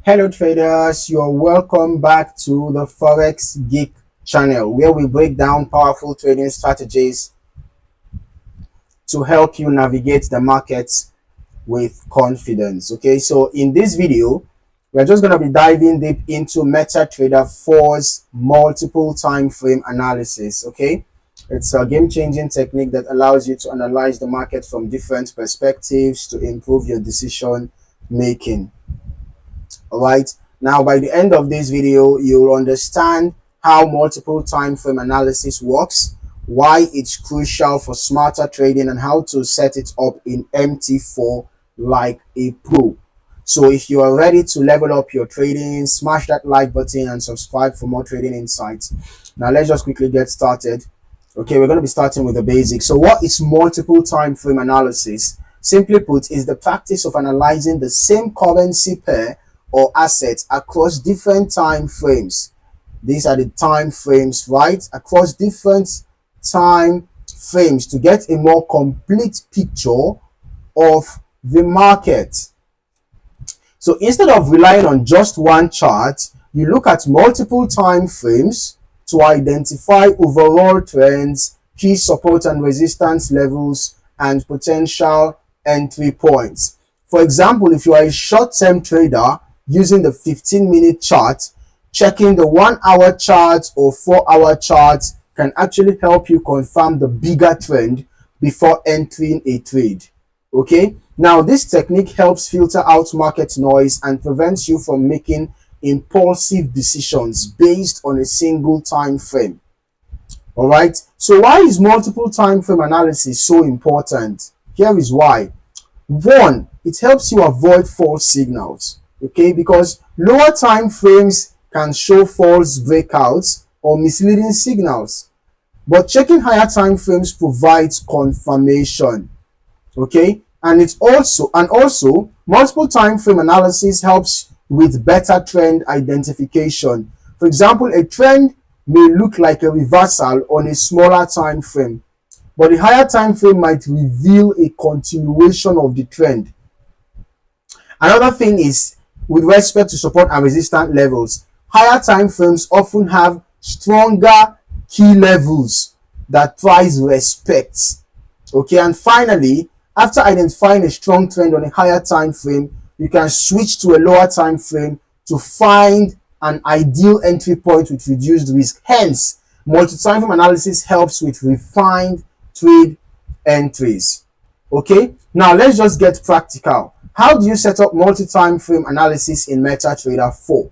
Hello traders, you're welcome back to the Forex Geek channel where we break down powerful trading strategies to help you navigate the markets with confidence. Okay, so in this video, we're just going to be diving deep into MetaTrader 4's multiple time frame analysis. Okay, it's a game-changing technique that allows you to analyze the market from different perspectives to improve your decision making. All right, now by the end of this video you'll understand how multiple time frame analysis works, why it's crucial for smarter trading, and how to set it up in MT4 like a pro. So if you are ready to level up your trading, smash that like button and subscribe for more trading insights. Now let's just quickly get started. Okay, we're going to be starting with the basics. So what is multiple time frame analysis? Simply put, is the practice of analyzing the same currency pair or assets across different time frames. These are the time frames, right? Across different time frames to get a more complete picture of the market. So instead of relying on just one chart, you look at multiple time frames to identify overall trends, key support and resistance levels, and potential entry points. For example, if you are a short-term trader, using the 15-minute chart, checking the 1-hour chart or 4-hour chart can actually help you confirm the bigger trend before entering a trade. Okay, now this technique helps filter out market noise and prevents you from making impulsive decisions based on a single time frame. All right, so why is multiple time frame analysis so important? Here is why. One, it helps you avoid false signals. Okay, because lower time frames can show false breakouts or misleading signals, but checking higher time frames provides confirmation. Okay, and also multiple time frame analysis helps with better trend identification. For example, a trend may look like a reversal on a smaller time frame, but the higher time frame might reveal a continuation of the trend. Another thing is, with respect to support and resistance levels, higher time frames often have stronger key levels that price respects. Okay, and finally, after identifying a strong trend on a higher time frame, you can switch to a lower time frame to find an ideal entry point with reduced risk. Hence, multi-time frame analysis helps with refined trade entries. Okay, now let's just get practical. How do you set up multi-time frame analysis in MetaTrader 4?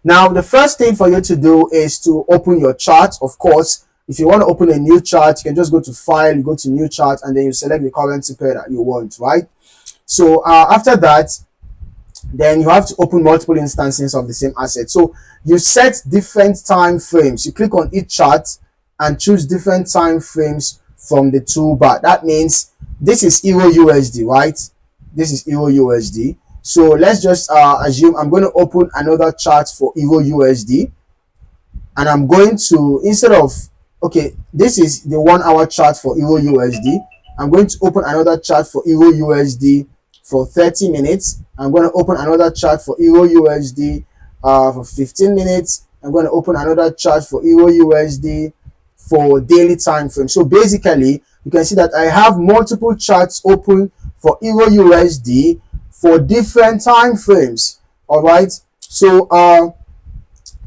Now, the first thing for you to do is to open your chart. Of course, if you want to open a new chart, you can just go to File, you go to New Chart, and then you select the currency pair that you want, right? So after that, then you have to open multiple instances of the same asset. So you set different time frames. You click on each chart and choose different time frames from the toolbar. That means this is Euro USD, right? This is Euro USD. So let's just assume I'm going to open another chart for Euro USD, and I'm going to, instead of, okay, this is the 1-hour chart for Euro USD. I'm going to open another chart for Euro USD for 30 minutes. I'm going to open another chart for Euro USD for 15 minutes. I'm going to open another chart for Euro USD for daily time frame. So basically, you can see that I have multiple charts open for Euro USD for different time frames. All right, so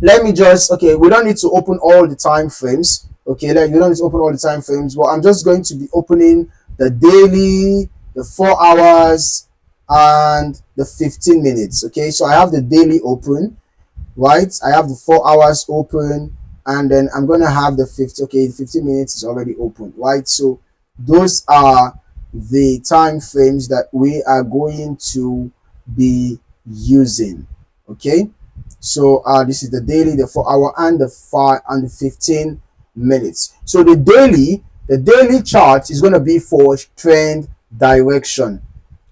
let me just, okay, we don't need to open all the time frames. Okay, we don't need to open all the time frames, but I'm just going to be opening the daily, the 4 hours, and the 15 minutes. Okay, so I have the daily open, right? I have the 4 hours open, and then I'm going to have the 50. Okay, the 15 minutes is already open, right? So those are the time frames that we are going to be using. Okay, so this is the daily, the 4 hour, and the 5 and the 15 minutes. So the daily chart is going to be for trend direction.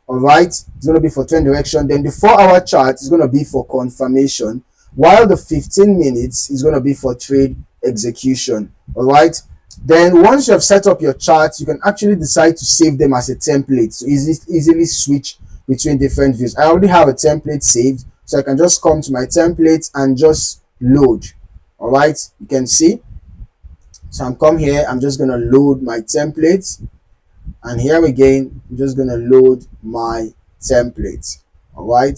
All right, it's going to be for trend direction. Then the 4-hour chart is going to be for confirmation, while the 15 minutes is going to be for trade execution. All right, then once you have set up your charts, you can actually decide to save them as a template, so easily switch between different views. I already have a template saved, So I can just come to my template and just load. All right, you can see. So I'm come here, I'm just gonna load my template, and here again I'm just gonna load my template. All right,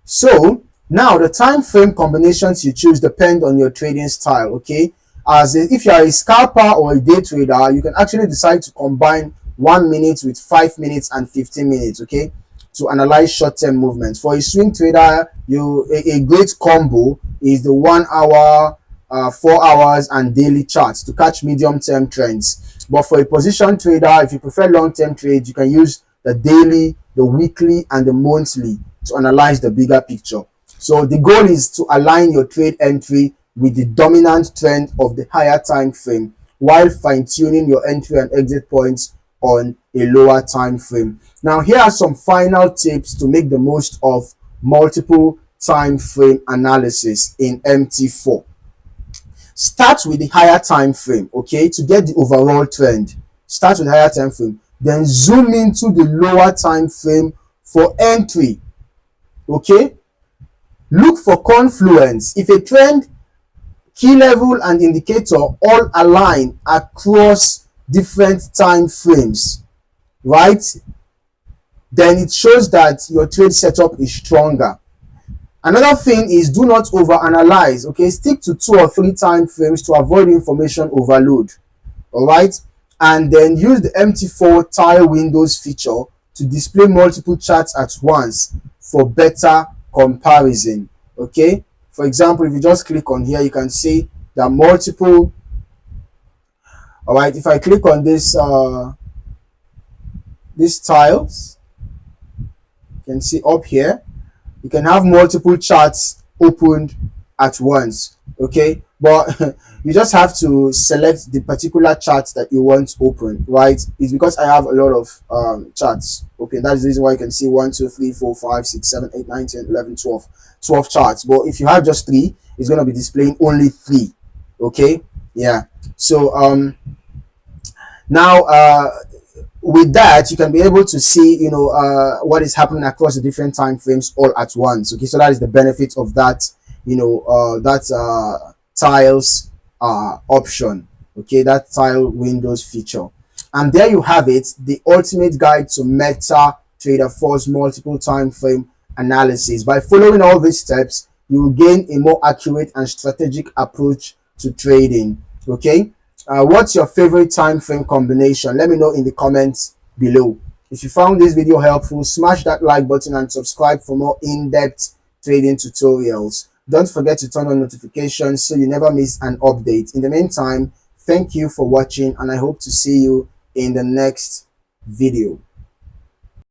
so now the time frame combinations you choose depend on your trading style. Okay, if you are a scalper or a day trader, you can actually decide to combine 1 minute with 5 minutes and 15 minutes, okay, to analyze short-term movements. For a swing trader, a great combo is the 1 hour, 4 hours and daily charts to catch medium-term trends. But for a position trader, if you prefer long-term trades, you can use the daily, the weekly, and the monthly to analyze the bigger picture. So the goal is to align your trade entry with the dominant trend of the higher time frame, while fine-tuning your entry and exit points on a lower time frame. Now, here are some final tips to make the most of multiple time frame analysis in MT4. Start with the higher time frame, okay, to get the overall trend. Start with the higher time frame, then zoom into the lower time frame for entry. Okay, look for confluence. If a trend, key level, and indicator all align across different time frames, right, then it shows that your trade setup is stronger. Another thing is, do not overanalyze. Okay, stick to 2 or 3 time frames to avoid information overload. All right, and then use the MT4 tile windows feature to display multiple charts at once for better comparison. Okay, for example, if you just click on here, you can see there are multiple. All right, if I click on these tiles, you can see up here you can have multiple charts opened at once. Okay, but you just have to select the particular charts that you want open, right? It's because I have a lot of charts. Okay, that's the reason why you can see 1 2 3 4 5 6 7 8 9 10 11 12 charts. But if you have just 3, it's going to be displaying only 3. Okay, yeah. So now with that, you can be able to see, what is happening across the different time frames all at once. Okay, so that is the benefit of that, tiles option. Okay, that tile windows feature. And there you have it, the ultimate guide to MetaTrader 4's multiple time frame analysis. By following all these steps, you will gain a more accurate and strategic approach to trading. Okay, what's your favorite time frame combination? Let me know in the comments below. If you found this video helpful, smash that like button and subscribe for more in-depth trading tutorials. Don't forget to turn on notifications so you never miss an update. In the meantime, thank you for watching, and I hope to see you in the next video.